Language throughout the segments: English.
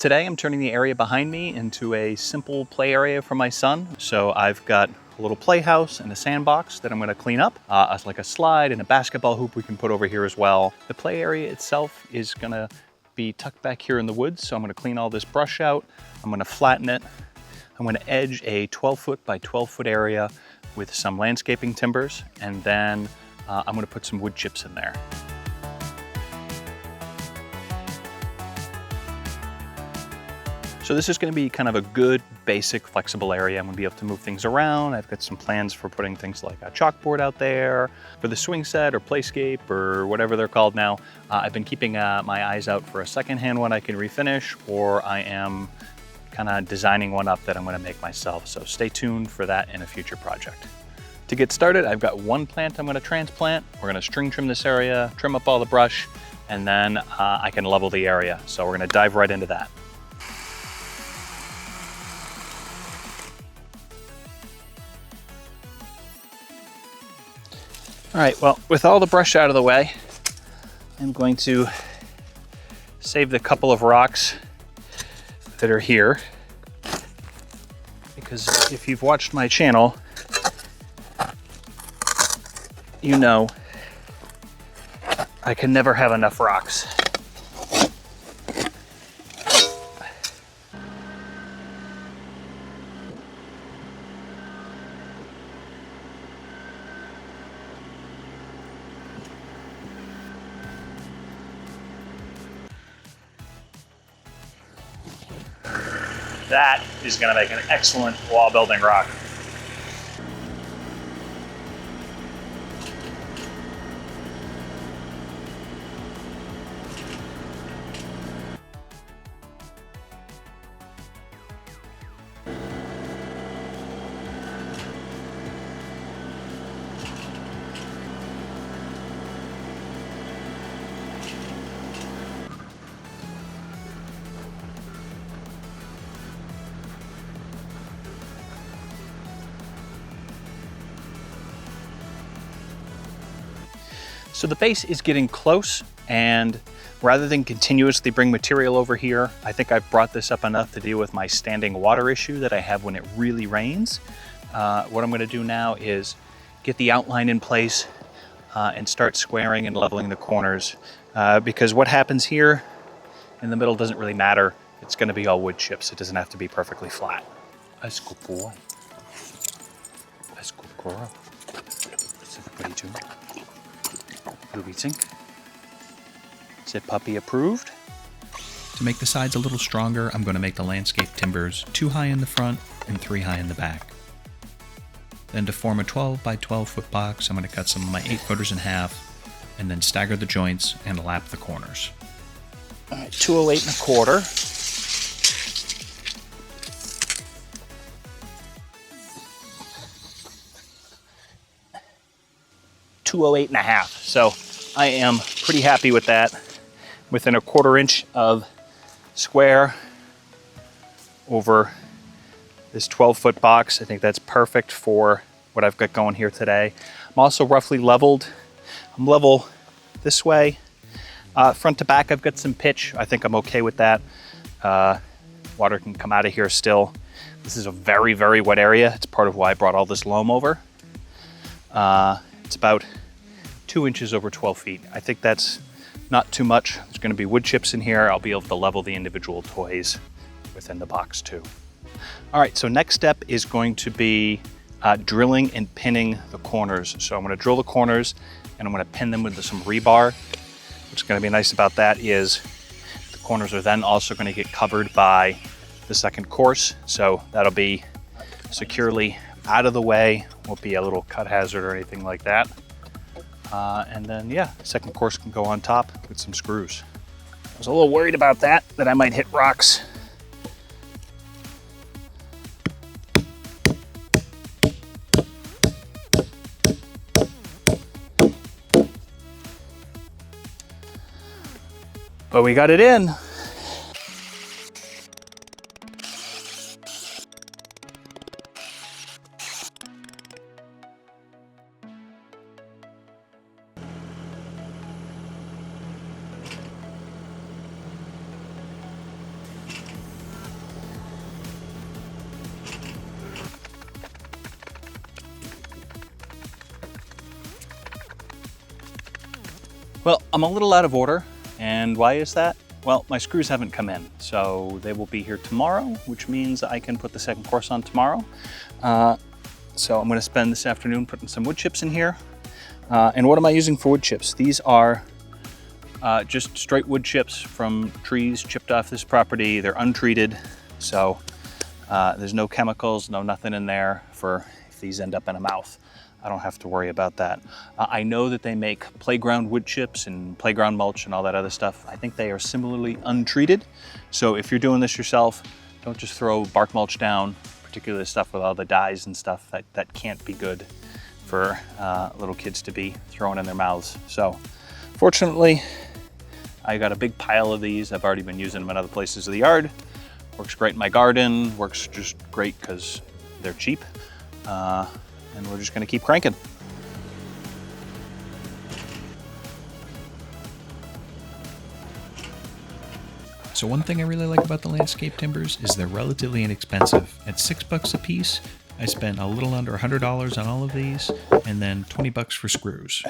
today I'm turning the area behind me into a simple play area for my son. So I've got a little playhouse and a sandbox that I'm going to clean up, like a slide and a basketball hoop we can put over here as well. The play area itself is going to be tucked back here in the woods, so I'm going to clean all this brush out. I'm going to flatten it. I'm going to edge a 12-foot by 12-foot area with some landscaping timbers, and then I'm going to put some wood chips in there. So this is going to be kind of a good, basic, flexible area. I'm going to be able to move things around. I've got some plans for putting things like a chalkboard out there for the swing set or playscape or whatever they're called now. I've been keeping my eyes out for a secondhand one I can refinish, or I am kind of designing one up that I'm going to make myself. So stay tuned for that in a future project. To get started, I've got one plant I'm going to transplant. We're going to string trim this area, trim up all the brush, and then I can level the area. So we're going to dive right into that. All right, well, with all the brush out of the way, I'm going to save the couple of rocks that are here, because if you've watched my channel, you know I can never have enough rocks. That is going to make an excellent wall building rock. So the base is getting close, and rather than continuously bring material over here, I think I've brought this up enough to deal with my standing water issue that I have when it really rains. What I'm going to do now is get the outline in place and start squaring and leveling the corners, because what happens here in the middle doesn't really matter. It's going to be all wood chips. It doesn't have to be perfectly flat. That's good boy. That's good girl. What's everybody doing? What do we think? Is it puppy approved? To make the sides a little stronger, I'm going to make the landscape timbers 2 high in the front and 3 high in the back. Then to form a 12 by 12 foot box, I'm going to cut some of my 8-footers in half and then stagger the joints and lap the corners. All right, 208 1/4. 208 1/2. So I am pretty happy with that. Within a 1/4 inch of square over this 12-foot box. I think that's perfect for what I've got going here today. I'm also roughly leveled. I'm level this way. Front to back, I've got some pitch. I think I'm okay with that. Water can come out of here still. This is a very, very wet area. It's part of why I brought all this loam over. It's about 2 inches over 12 feet. I think that's not too much. There's going to be wood chips in here. I'll be able to level the individual toys within the box too. All right, so next step is going to be drilling and pinning the corners. So I'm going to drill the corners and I'm going to pin them with some rebar. What's going to be nice about that is the corners are then also going to get covered by the second course. So that'll be securely out of the way. Won't be a little cut hazard or anything like that. And then, yeah, second course can go on top with some screws. I was a little worried about that I might hit rocks. But we got it in. Well, I'm a little out of order, and why is that? Well, my screws haven't come in, so they will be here tomorrow, which means I can put the second course on tomorrow. So I'm going to spend this afternoon putting some wood chips in here. And what am I using for wood chips? These are just straight wood chips from trees chipped off this property. They're untreated, so there's no chemicals, no nothing in there for if these end up in a mouth. I don't have to worry about that. I know that they make playground wood chips and playground mulch and all that other stuff. I think they are similarly untreated. So if you're doing this yourself, don't just throw bark mulch down, particularly stuff with all the dyes and stuff. That can't be good for little kids to be throwing in their mouths. So fortunately, I got a big pile of these. I've already been using them in other places of the yard. Works great in my garden, works just great because they're cheap. And we're just gonna keep cranking. So one thing I really like about the landscape timbers is they're relatively inexpensive. At $6 a piece, I spent a little under $100 on all of these, and then 20 bucks for screws.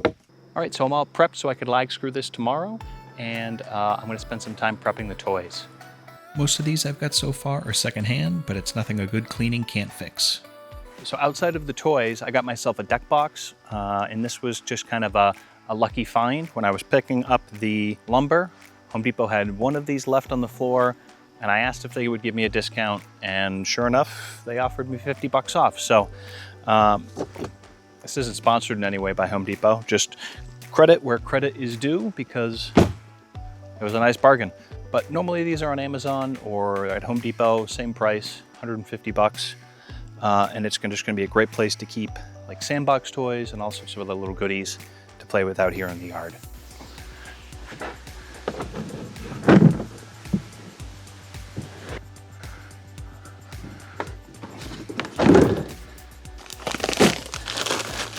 All right, so I'm all prepped so I could lag screw this tomorrow, and I'm gonna spend some time prepping the toys. Most of these I've got so far are secondhand, but it's nothing a good cleaning can't fix. So outside of the toys, I got myself a deck box, and this was just kind of a lucky find. When I was picking up the lumber, Home Depot had one of these left on the floor, and I asked if they would give me a discount, and sure enough, they offered me 50 bucks off. So this isn't sponsored in any way by Home Depot, just credit where credit is due because it was a nice bargain. But normally these are on Amazon or at Home Depot, same price, 150 bucks. And it's just gonna be a great place to keep like Sandbox toys and all sorts of other little goodies to play with out here in the yard.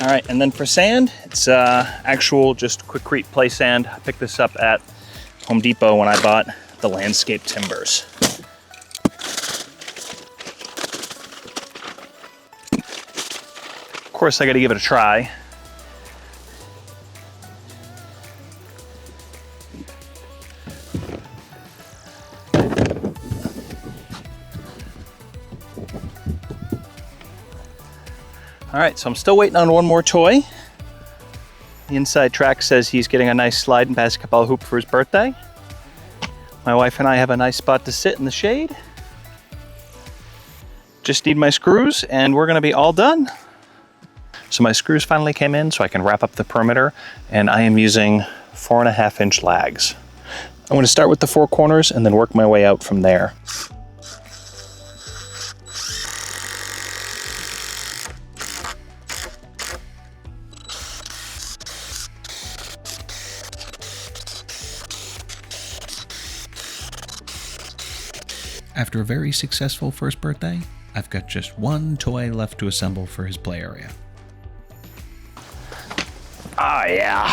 All right, and then for sand, it's actual just quick play sand. I picked this up at Home Depot when I bought the landscape timbers. Of course, I got to give it a try. All right, so I'm still waiting on one more toy. The inside track says he's getting a nice slide and basketball hoop for his birthday. My wife and I have a nice spot to sit in the shade. Just need my screws and we're gonna be all done. So my screws finally came in so I can wrap up the perimeter, and I am using 4.5-inch lags. I'm gonna start with the four corners and then work my way out from there. After a very successful first birthday, I've got just one toy left to assemble for his play area. Ah, yeah.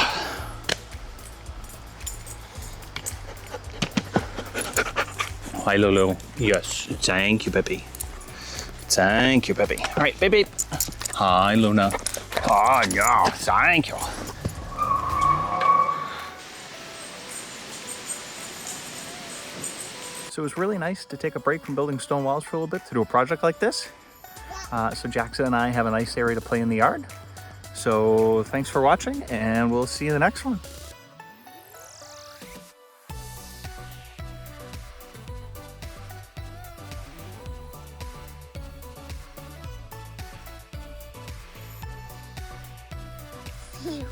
Hi, Lulu. Yes, thank you, baby. Thank you, baby. All right, baby. Hi, Luna. Oh, yeah, thank you. So it was really nice to take a break from building stone walls for a little bit to do a project like this. So Jackson and I have a nice area to play in the yard. So thanks for watching, and we'll see you in the next one. Phew.